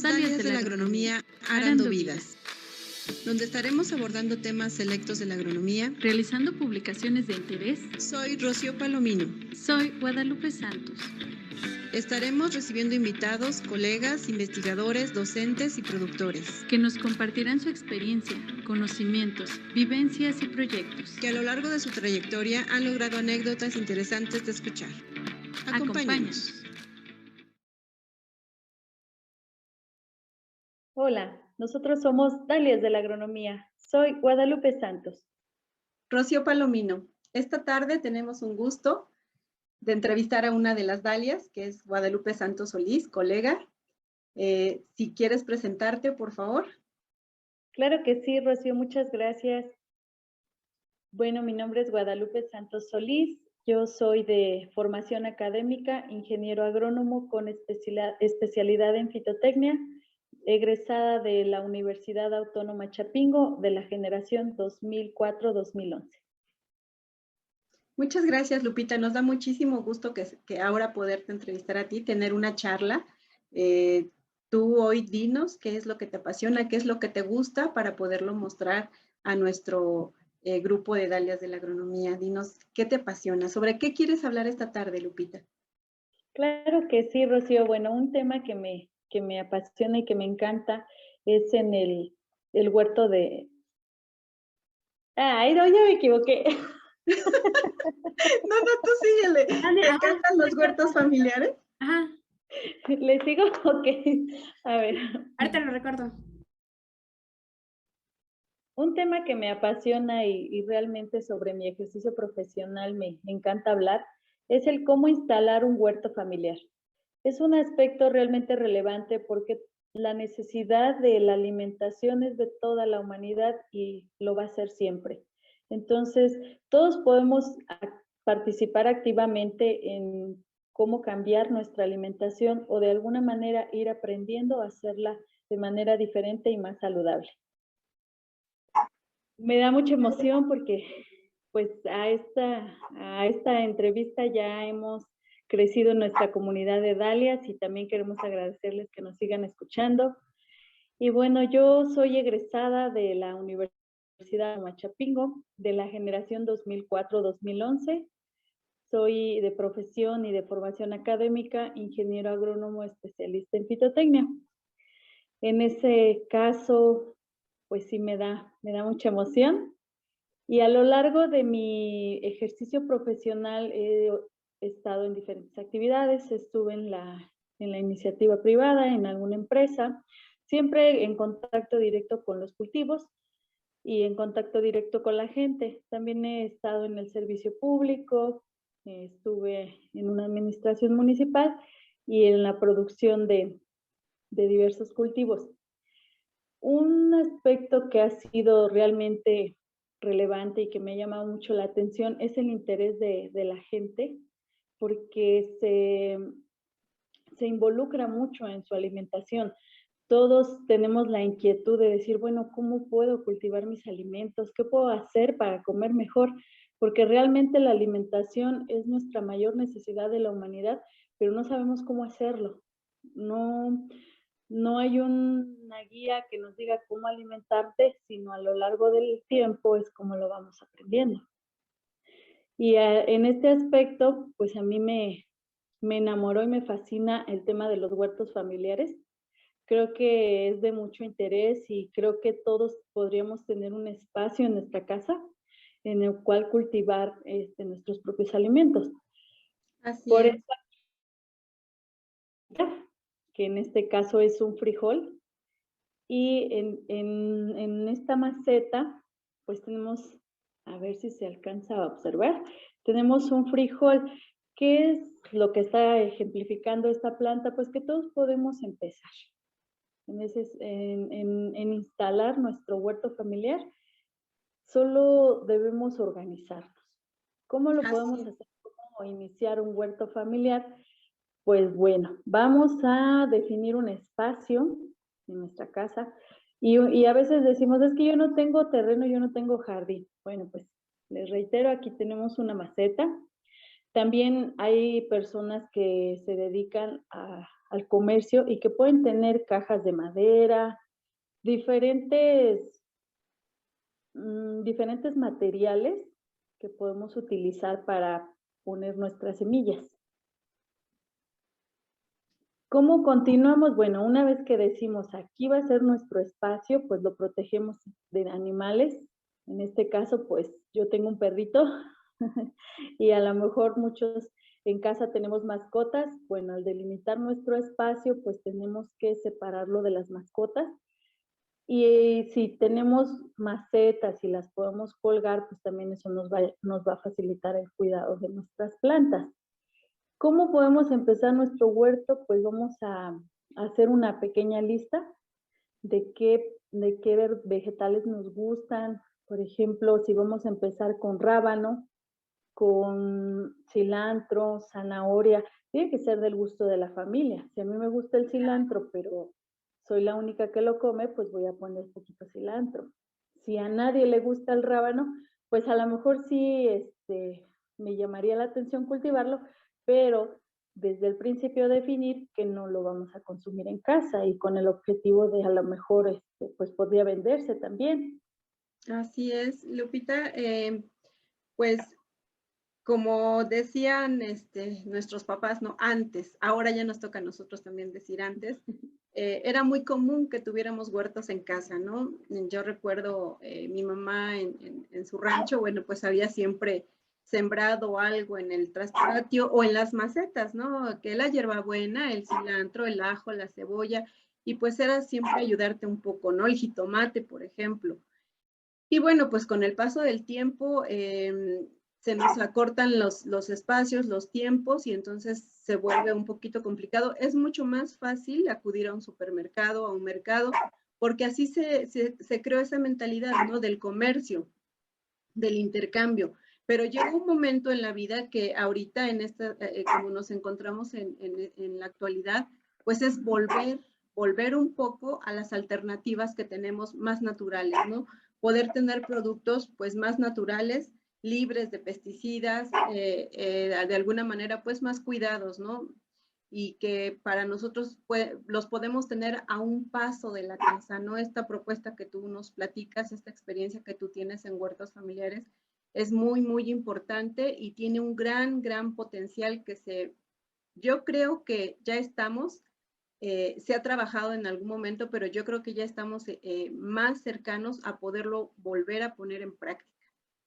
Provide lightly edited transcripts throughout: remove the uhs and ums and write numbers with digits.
Dalias de la agronomía arando vidas, donde estaremos abordando temas selectos de la agronomía, realizando publicaciones de interés. Soy Rocío Palomino. Soy Guadalupe Santos. Estaremos recibiendo invitados, colegas, investigadores, docentes y productores que nos compartirán su experiencia, conocimientos, vivencias y proyectos que a lo largo de su trayectoria han logrado anécdotas interesantes de escuchar. Acompáñanos. Hola, nosotros somos Dalias de la Agronomía. Soy Guadalupe Santos. Rocío Palomino. Esta tarde tenemos un gusto de entrevistar a una de las Dalias, que es Guadalupe Santos Solís, colega. Si quieres presentarte, por favor. Claro que sí, Rocío, muchas gracias. Bueno, mi nombre es Guadalupe Santos Solís. Yo soy de formación académica, ingeniero agrónomo con especialidad en fitotecnia, egresada de la Universidad Autónoma Chapingo de la generación 2004-2011. Muchas gracias, Lupita. Nos da muchísimo gusto que ahora poderte entrevistar a ti, tener una charla. Tú hoy dinos qué es lo que te apasiona, qué es lo que te gusta para poderlo mostrar a nuestro grupo de Dalias de la Agronomía. Dinos qué te apasiona. ¿Sobre qué quieres hablar esta tarde, Lupita? Claro que sí, Rocío. Bueno, un tema que me apasiona y que me encanta es en el huerto de... Ay, no, ya me equivoqué. No, tú síguele. ¿Te encantan los huertos familiares? Ajá. ¿Le sigo? Ok. A ver. Ahorita lo recuerdo. Un tema que me apasiona y realmente sobre mi ejercicio profesional me encanta hablar es el cómo instalar un huerto familiar. Es un aspecto realmente relevante porque la necesidad de la alimentación es de toda la humanidad y lo va a ser siempre. Entonces, todos podemos participar activamente en cómo cambiar nuestra alimentación o de alguna manera ir aprendiendo a hacerla de manera diferente y más saludable. Me da mucha emoción porque pues a esta entrevista ya hemos crecido en nuestra comunidad de Dalias y también queremos agradecerles que nos sigan escuchando. Y bueno, yo soy egresada de la Universidad de Chapingo, de la generación 2004-2011. Soy de profesión y de formación académica, ingeniero agrónomo especialista en fitotecnia. En ese caso, pues sí me da mucha emoción. Y a lo largo de mi ejercicio profesional he estado en diferentes actividades. Estuve en la iniciativa privada, en alguna empresa, siempre en contacto directo con los cultivos y en contacto directo con la gente. También he estado en el servicio público, estuve en una administración municipal y en la producción de diversos cultivos. Un aspecto que ha sido realmente relevante y que me ha llamado mucho la atención es el interés de la gente, porque se involucra mucho en su alimentación. Todos tenemos la inquietud de decir, bueno, ¿cómo puedo cultivar mis alimentos? ¿Qué puedo hacer para comer mejor? Porque realmente la alimentación es nuestra mayor necesidad de la humanidad, pero no sabemos cómo hacerlo. No hay una guía que nos diga cómo alimentarte, sino a lo largo del tiempo es como lo vamos aprendiendo. Y en este aspecto, pues a mí me enamoró y me fascina el tema de los huertos familiares. Creo que es de mucho interés y creo que todos podríamos tener un espacio en nuestra casa en el cual cultivar nuestros propios alimentos. Así Por es. eso, que en este caso es un frijol, y en esta maceta, pues tenemos, a ver si se alcanza a observar, tenemos un frijol. ¿Qué es lo que está ejemplificando esta planta? Pues que todos podemos empezar en instalar nuestro huerto familiar. Solo debemos organizarnos. ¿Cómo lo podemos hacer? ¿Cómo iniciar un huerto familiar? Pues bueno, vamos a definir un espacio en nuestra casa y a veces decimos, es que yo no tengo terreno, yo no tengo jardín. Bueno, pues les reitero, aquí tenemos una maceta. También hay personas que se dedican a al comercio y que pueden tener cajas de madera, diferentes materiales que podemos utilizar para poner nuestras semillas. ¿Cómo continuamos? Bueno, una vez que decimos aquí va a ser nuestro espacio, pues lo protegemos de animales. En este caso, pues yo tengo un perrito y a lo mejor muchos en casa tenemos mascotas. Bueno, al delimitar nuestro espacio, pues tenemos que separarlo de las mascotas. Y si tenemos macetas y las podemos colgar, pues también eso nos va a facilitar el cuidado de nuestras plantas. ¿Cómo podemos empezar nuestro huerto? Pues vamos a hacer una pequeña lista de qué vegetales nos gustan. Por ejemplo, si vamos a empezar con rábano, con cilantro, zanahoria, tiene que ser del gusto de la familia. Si a mí me gusta el cilantro, pero soy la única que lo come, pues voy a poner poquito cilantro. Si a nadie le gusta el rábano, pues a lo mejor sí me llamaría la atención cultivarlo, pero desde el principio definir que no lo vamos a consumir en casa y con el objetivo de a lo mejor pues podría venderse también. Así es, Lupita. Pues como decían nuestros papás, no antes, ahora ya nos toca a nosotros también decir antes, era muy común que tuviéramos huertos en casa, ¿no? Yo recuerdo mi mamá en su rancho, bueno, pues había siempre sembrado algo en el traspatio o en las macetas, ¿no? Que la hierbabuena, el cilantro, el ajo, la cebolla, y pues era siempre ayudarte un poco, ¿no? El jitomate, por ejemplo. Y bueno, pues con el paso del tiempo se nos acortan los espacios, los tiempos y entonces se vuelve un poquito complicado. Es mucho más fácil acudir a un supermercado, a un mercado, porque así se creó esa mentalidad, ¿no? Del comercio, del intercambio. Pero llega un momento en la vida que ahorita, como nos encontramos en la actualidad, pues es volver un poco a las alternativas que tenemos más naturales, ¿no? Poder tener productos pues más naturales, libres de pesticidas, de alguna manera pues más cuidados, ¿no? Y que para nosotros los podemos tener a un paso de la casa, ¿no? Esta propuesta que tú nos platicas, esta experiencia que tú tienes en huertos familiares, es muy, muy importante y tiene un gran potencial yo creo que ya estamos, se ha trabajado en algún momento, pero yo creo que ya estamos más cercanos a poderlo volver a poner en práctica,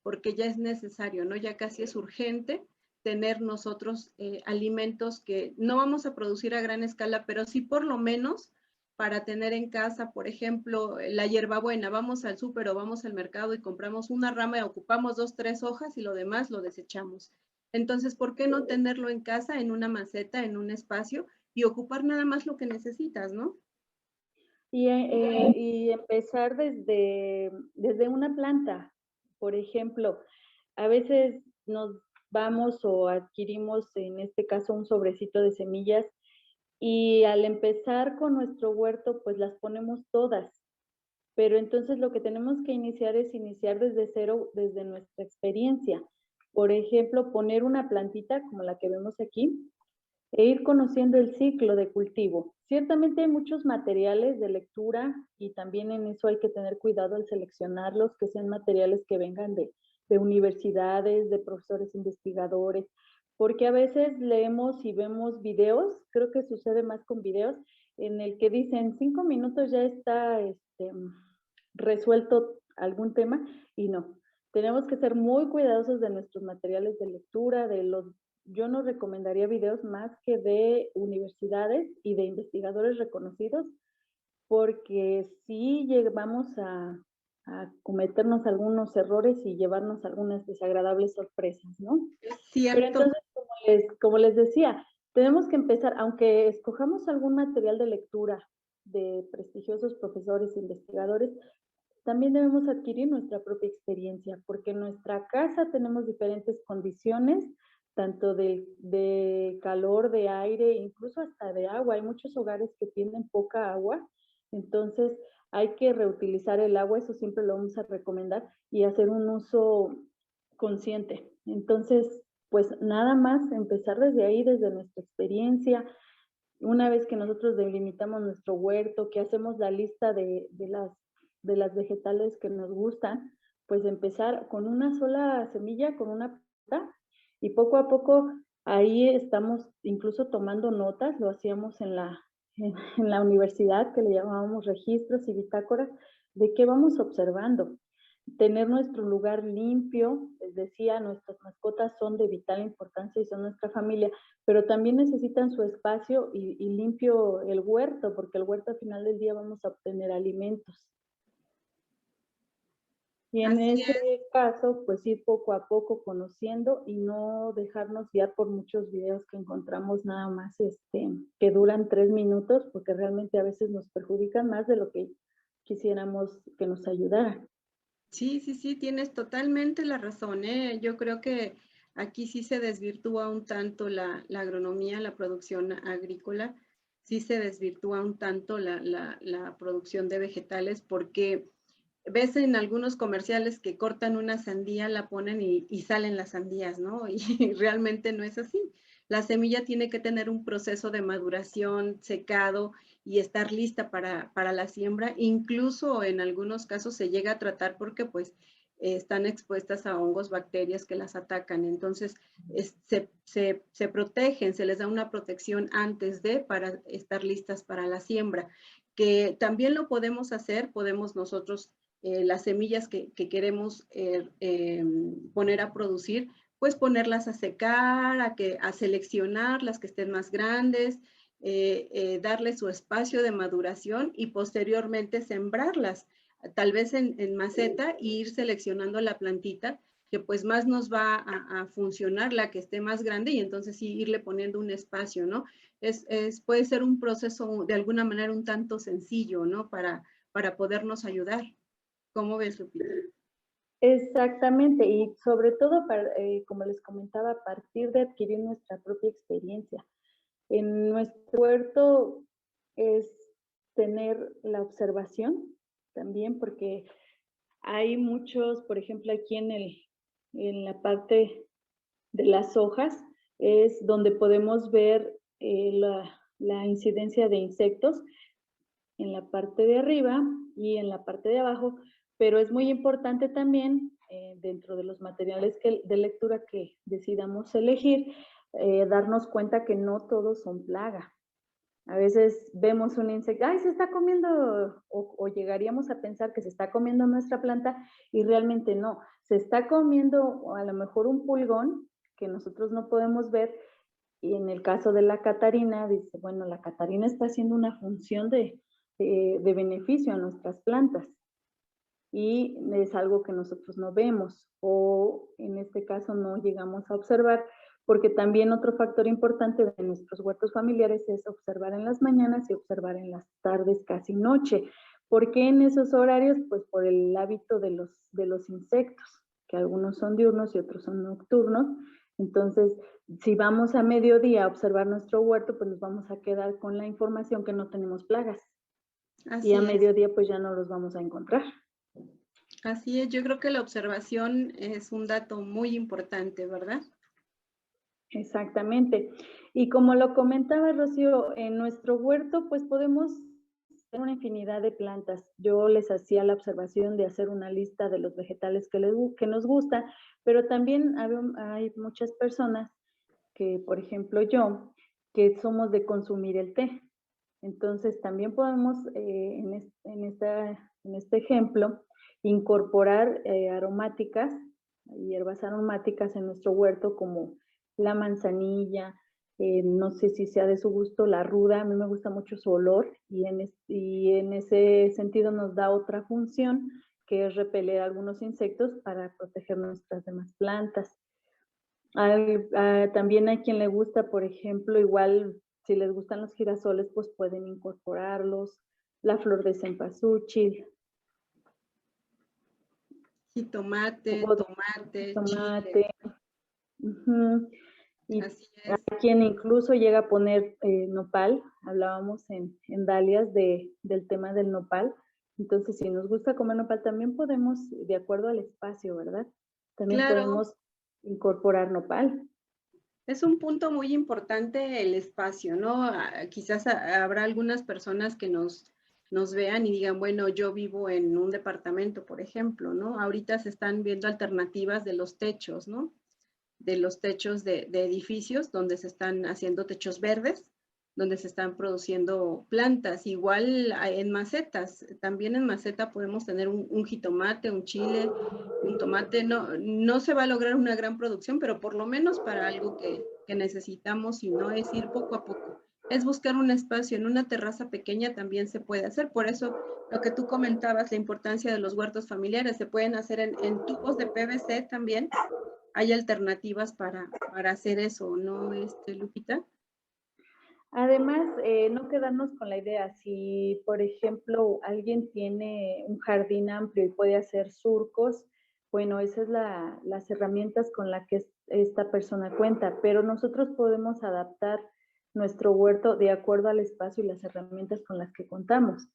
porque ya es necesario, ¿no? Ya casi es urgente tener nosotros alimentos que no vamos a producir a gran escala, pero sí por lo menos para tener en casa, por ejemplo, la hierbabuena, vamos al súper o vamos al mercado y compramos una rama y ocupamos 2, 3 hojas y lo demás lo desechamos. Entonces, ¿por qué no tenerlo en casa, en una maceta, en un espacio y ocupar nada más lo que necesitas, ¿no? Y empezar desde una planta. Por ejemplo, a veces nos vamos o adquirimos, en este caso, un sobrecito de semillas y al empezar con nuestro huerto, pues las ponemos todas. Pero entonces lo que tenemos que iniciar es iniciar desde cero, desde nuestra experiencia. Por ejemplo, poner una plantita como la que vemos aquí e ir conociendo el ciclo de cultivo. Ciertamente hay muchos materiales de lectura y también en eso hay que tener cuidado al seleccionarlos, que sean materiales que vengan de universidades, de profesores investigadores, porque a veces leemos y vemos videos, creo que sucede más con videos, en el que dicen 5 minutos ya está resuelto algún tema y no. Tenemos que ser muy cuidadosos de nuestros materiales de lectura, yo no recomendaría videos más que de universidades y de investigadores reconocidos, porque sí vamos a cometernos algunos errores y llevarnos algunas desagradables sorpresas, ¿no? Cierto. Pero entonces, como les decía, tenemos que empezar, aunque escojamos algún material de lectura de prestigiosos profesores e investigadores, también debemos adquirir nuestra propia experiencia, porque en nuestra casa tenemos diferentes condiciones, tanto de calor, de aire, incluso hasta de agua. Hay muchos hogares que tienen poca agua, entonces hay que reutilizar el agua, eso siempre lo vamos a recomendar, y hacer un uso consciente. Entonces, pues nada más empezar desde ahí, desde nuestra experiencia, una vez que nosotros delimitamos nuestro huerto, que hacemos la lista de las vegetales que nos gustan, pues empezar con una sola semilla, con una planta, y poco a poco ahí estamos incluso tomando notas, lo hacíamos en la universidad, que le llamábamos registros y bitácoras, de qué vamos observando. Tener nuestro lugar limpio, les decía, nuestras mascotas son de vital importancia y son nuestra familia, pero también necesitan su espacio y limpio el huerto, porque el huerto al final del día vamos a obtener alimentos. Y en Así ese es. caso, pues ir poco a poco conociendo y no dejarnos guiar por muchos videos que encontramos nada más que duran 3 minutos, porque realmente a veces nos perjudican más de lo que quisiéramos que nos ayudaran. Sí, sí, sí, tienes totalmente la razón, ¿eh? Yo creo que aquí sí se desvirtúa un tanto la agronomía, la producción agrícola, sí se desvirtúa un tanto la producción de vegetales, porque ves en algunos comerciales que cortan una sandía, la ponen y salen las sandías, ¿no? Y realmente no es así. La semilla tiene que tener un proceso de maduración, secado y estar lista para la siembra. Incluso en algunos casos se llega a tratar porque pues están expuestas a hongos, bacterias que las atacan. Entonces se protegen, se les da una protección antes de para estar listas para la siembra. Que también lo podemos hacer, podemos nosotros las semillas que queremos poner a producir, pues ponerlas a secar, a seleccionar las que estén más grandes, darle su espacio de maduración y posteriormente sembrarlas, tal vez en maceta, e ir seleccionando la plantita que pues más nos va a funcionar, la que esté más grande, y entonces sí irle poniendo un espacio, ¿no? Puede ser un proceso de alguna manera un tanto sencillo, ¿no? Para podernos ayudar. ¿Cómo ves, Lupita? Exactamente, y sobre todo, como les comentaba, a partir de adquirir nuestra propia experiencia. En nuestro huerto es tener la observación también, porque hay muchos, por ejemplo, aquí en la parte de las hojas, es donde podemos ver la incidencia de insectos en la parte de arriba y en la parte de abajo, pero es muy importante también dentro de los materiales de lectura que decidamos elegir, darnos cuenta que no todos son plaga. A veces vemos un insecto, ¡ay, se está comiendo! O llegaríamos a pensar que se está comiendo nuestra planta y realmente no. Se está comiendo a lo mejor un pulgón que nosotros no podemos ver, y en el caso de la catarina, dice, bueno, la catarina está haciendo una función de beneficio a nuestras plantas y es algo que nosotros no vemos o en este caso no llegamos a observar, porque también otro factor importante de nuestros huertos familiares es observar en las mañanas y observar en las tardes, casi noche. ¿Por qué en esos horarios? Pues por el hábito de los insectos, que algunos son diurnos y otros son nocturnos. Entonces, si vamos a mediodía a observar nuestro huerto, pues nos vamos a quedar con la información que no tenemos plagas. Y a Así es, mediodía pues ya no los vamos a encontrar. así es. Yo creo que la observación es un dato muy importante, ¿verdad? Exactamente. Y como lo comentaba Rocío, en nuestro huerto pues podemos tener una infinidad de plantas. Yo les hacía la observación de hacer una lista de los vegetales que nos gusta, pero también hay muchas personas que, por ejemplo yo, que somos de consumir el té. Entonces también podemos en este ejemplo incorporar aromáticas, hierbas aromáticas en nuestro huerto como la manzanilla, no sé si sea de su gusto la ruda, a mí me gusta mucho su olor y en ese sentido nos da otra función que es repeler algunos insectos para proteger nuestras demás plantas. También hay quien le gusta, por ejemplo, igual si les gustan los girasoles, pues pueden incorporarlos, la flor de cempasúchil, Jitomate, o tomate, chile, tomate. Uh-huh. Y así hay es. quien incluso llega a poner nopal, hablábamos en Dalias del tema del nopal. Entonces, si nos gusta comer nopal, también podemos, de acuerdo al espacio, ¿verdad? También Claro, podemos incorporar nopal. Es un punto muy importante el espacio, ¿no? Quizás habrá algunas personas que nos vean y digan, bueno, yo vivo en un departamento, por ejemplo, ¿no? Ahorita se están viendo alternativas de los techos, ¿no? De los techos de edificios donde se están haciendo techos verdes, donde se están produciendo plantas, igual en macetas, también en maceta podemos tener un jitomate, un chile, un tomate, no se va a lograr una gran producción, pero por lo menos para algo que necesitamos, y no es ir poco a poco, es buscar un espacio. En una terraza pequeña también se puede hacer, por eso lo que tú comentabas, la importancia de los huertos familiares, se pueden hacer en tubos de PVC también. Hay alternativas para hacer eso, ¿no, Lupita? Además, no quedarnos con la idea, si por ejemplo alguien tiene un jardín amplio y puede hacer surcos, bueno, esas son las herramientas con las que esta persona cuenta, pero nosotros podemos adaptar nuestro huerto de acuerdo al espacio y las herramientas con las que contamos.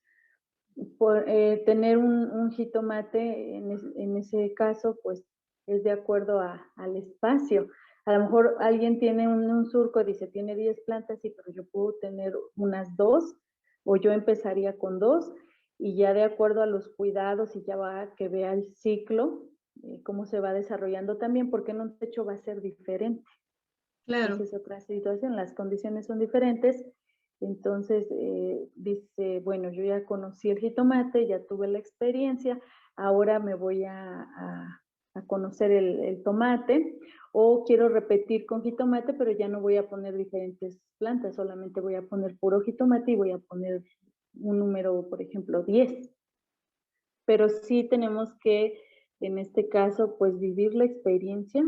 Tener un jitomate en ese caso, pues es de acuerdo al espacio. A lo mejor alguien tiene un surco, dice, tiene 10 plantas, sí, pero yo puedo tener unas 2, o yo empezaría con 2, y ya de acuerdo a los cuidados, y ya va que vea el ciclo, cómo se va desarrollando también, porque en un techo va a ser diferente. Claro. Esa es otra situación, las condiciones son diferentes. Entonces, dice, bueno, yo ya conocí el jitomate, ya tuve la experiencia, ahora me voy a conocer el tomate, o quiero repetir con jitomate, pero ya no voy a poner diferentes plantas, solamente voy a poner puro jitomate y voy a poner un número, por ejemplo, 10. Pero sí tenemos que, en este caso, pues vivir la experiencia,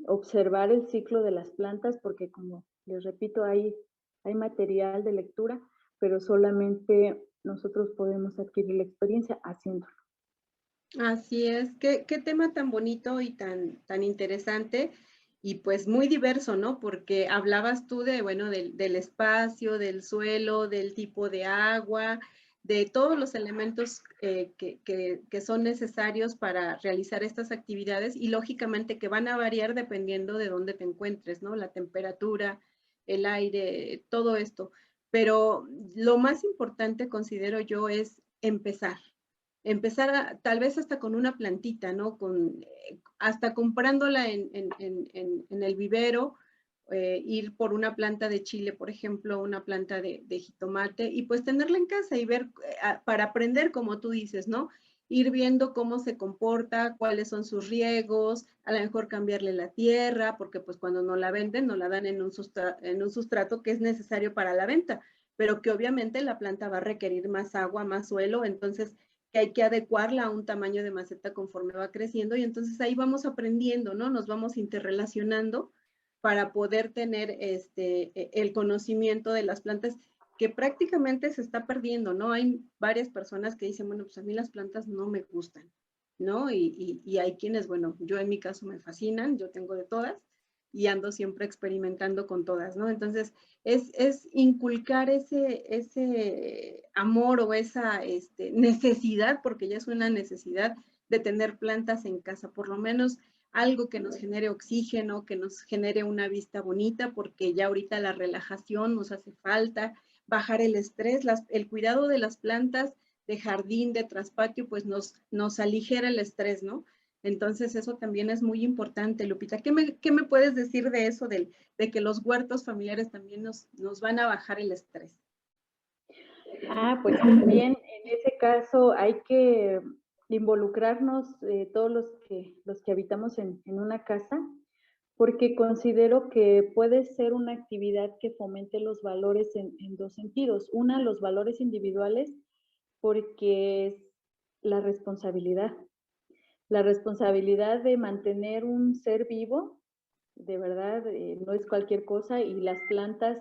observar el ciclo de las plantas, porque como les repito, hay material de lectura, pero solamente nosotros podemos adquirir la experiencia haciéndolo. Así es, qué tema tan bonito y tan interesante, y pues muy diverso, ¿no? Porque hablabas tú de, bueno, del espacio, del suelo, del tipo de agua, de todos los elementos que son necesarios para realizar estas actividades, y lógicamente que van a variar dependiendo de dónde te encuentres, ¿no? La temperatura, el aire, todo esto. Pero lo más importante, considero yo, es empezar tal vez hasta con una plantita, ¿no? Hasta comprándola en el vivero, ir por una planta de chile, por ejemplo, una planta de jitomate, y pues tenerla en casa y ver, para aprender, como tú dices, ¿no? Ir viendo cómo se comporta, cuáles son sus riegos, a lo mejor cambiarle la tierra, porque pues cuando no la venden, no la dan en un sustrato que es necesario para la venta, pero que obviamente la planta va a requerir más agua, más suelo, entonces que hay que adecuarla a un tamaño de maceta conforme va creciendo, y entonces ahí vamos aprendiendo, ¿no? Nos vamos interrelacionando para poder tener el conocimiento de las plantas, que prácticamente se está perdiendo, ¿no? Hay varias personas que dicen, bueno, pues a mí las plantas no me gustan, ¿no? Y hay quienes, bueno, yo en mi caso me fascinan, yo tengo de todas, y ando siempre experimentando con todas, ¿no? Entonces, es inculcar ese amor o esa necesidad, porque ya es una necesidad de tener plantas en casa, por lo menos algo que nos genere oxígeno, que nos genere una vista bonita, porque ya ahorita la relajación nos hace falta, bajar el estrés, el cuidado de las plantas de jardín, de traspatio, pues nos aligera el estrés, ¿no? Entonces eso también es muy importante, Lupita. ¿Qué me puedes decir de eso, de que los huertos familiares también nos van a bajar el estrés? Pues también en ese caso hay que involucrarnos todos los que habitamos en una casa, porque considero que puede ser una actividad que fomente los valores en dos sentidos. Una, los valores individuales, porque es la responsabilidad de mantener un ser vivo, de verdad, no es cualquier cosa, y las plantas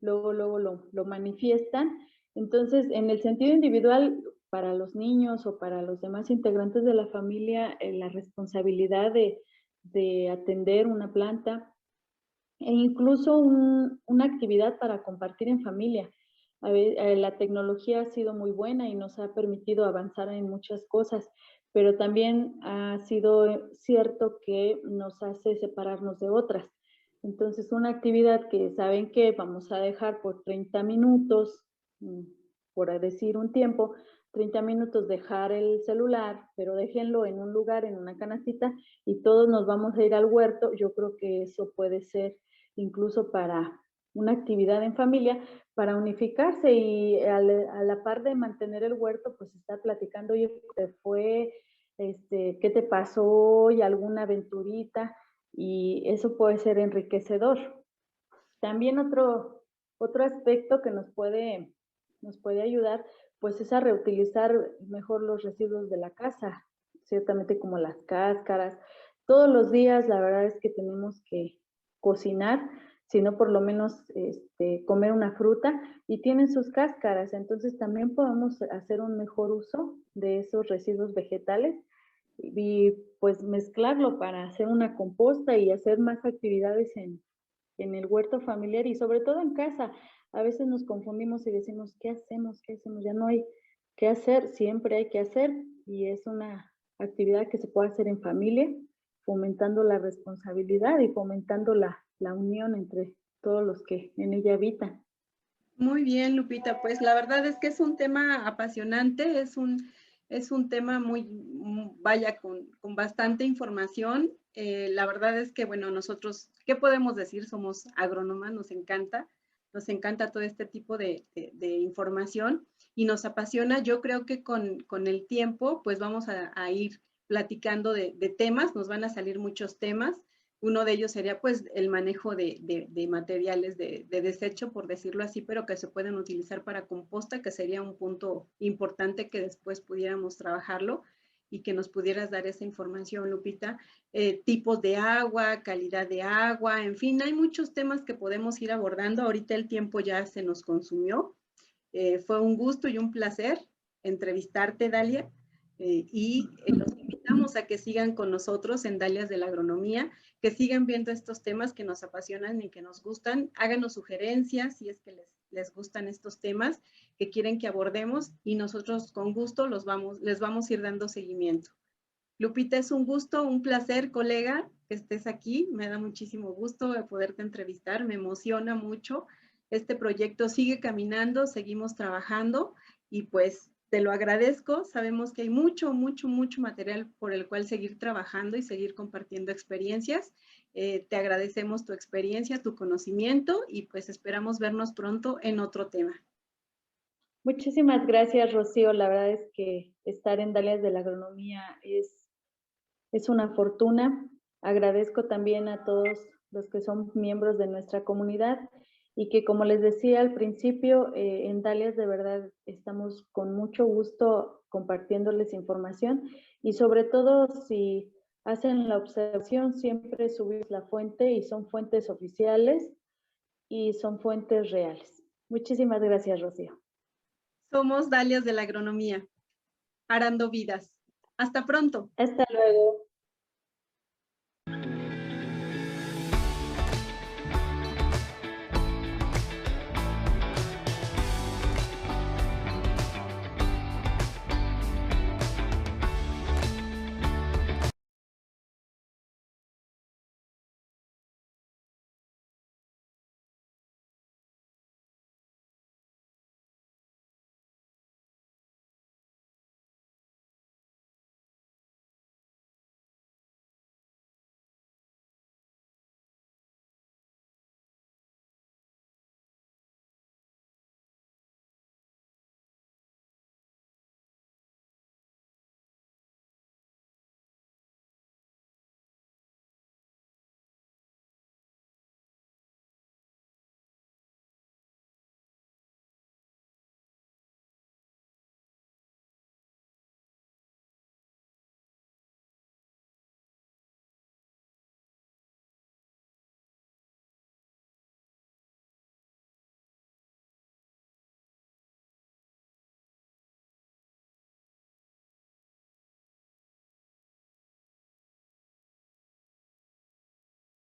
luego lo manifiestan. Entonces, en el sentido individual, para los niños o para los demás integrantes de la familia, la responsabilidad de atender una planta, e incluso una actividad para compartir en familia. La tecnología ha sido muy buena y nos ha permitido avanzar en muchas cosas, pero también ha sido cierto que nos hace separarnos de otras. Entonces, una actividad que saben que vamos a dejar por 30 minutos, por decir un tiempo, 30 minutos dejar el celular, pero déjenlo en un lugar, en una canastita, y todos nos vamos a ir al huerto. Yo creo que eso puede ser incluso para una actividad en familia, para unificarse y a la par de mantener el huerto, pues estar platicando, oye, ¿qué te fue? ¿Qué te pasó hoy? ¿Alguna aventurita? Y eso puede ser enriquecedor. También otro aspecto que nos puede ayudar, pues es a reutilizar mejor los residuos de la casa, ciertamente como las cáscaras. Todos los días la verdad es que tenemos que cocinar, sino por lo menos comer una fruta y tienen sus cáscaras, entonces también podemos hacer un mejor uso de esos residuos vegetales y pues mezclarlo para hacer una composta y hacer más actividades en el huerto familiar y sobre todo en casa. A veces nos confundimos y decimos, ¿qué hacemos? ¿Qué hacemos? Ya no hay qué hacer, siempre hay que hacer y es una actividad que se puede hacer en familia, fomentando la responsabilidad y fomentando la unión entre todos los que en ella habitan. Muy bien, Lupita, pues la verdad es que es un tema apasionante, es un tema muy, vaya, con bastante información. La verdad es que, bueno, nosotros, ¿qué podemos decir? Somos agrónomas, nos encanta todo este tipo de información y nos apasiona. Yo creo que con el tiempo, pues vamos a ir platicando de temas, nos van a salir muchos temas. Uno de ellos sería pues el manejo de materiales de desecho, por decirlo así, pero que se pueden utilizar para composta, que sería un punto importante que después pudiéramos trabajarlo y que nos pudieras dar esa información, Lupita. Tipos de agua, calidad de agua, en fin, hay muchos temas que podemos ir abordando. Ahorita el tiempo ya se nos consumió. Fue un gusto y un placer entrevistarte, Dalia, y los invitamos a que sigan con nosotros en Dalias de la Agronomía, que sigan viendo estos temas que nos apasionan y que nos gustan. Háganos sugerencias si es que les gustan estos temas que quieren que abordemos y nosotros con gusto les vamos a ir dando seguimiento. Lupita, es un gusto, un placer, colega, que estés aquí. Me da muchísimo gusto poderte entrevistar, me emociona mucho. Este proyecto sigue caminando, seguimos trabajando y pues te lo agradezco. Sabemos que hay mucho material por el cual seguir trabajando y seguir compartiendo experiencias. Te agradecemos tu experiencia, tu conocimiento y pues esperamos vernos pronto en otro tema. Muchísimas gracias, Rocío. La verdad es que estar en Dalias de la Agronomía es una fortuna. Agradezco también a todos los que son miembros de nuestra comunidad y que, como les decía al principio, en Dalias de verdad estamos con mucho gusto compartiéndoles información y sobre todo si hacen la observación, siempre subir la fuente y son fuentes oficiales y son fuentes reales. Muchísimas gracias, Rocío. Somos Dalias de la Agronomía, arando vidas. Hasta pronto. Hasta luego.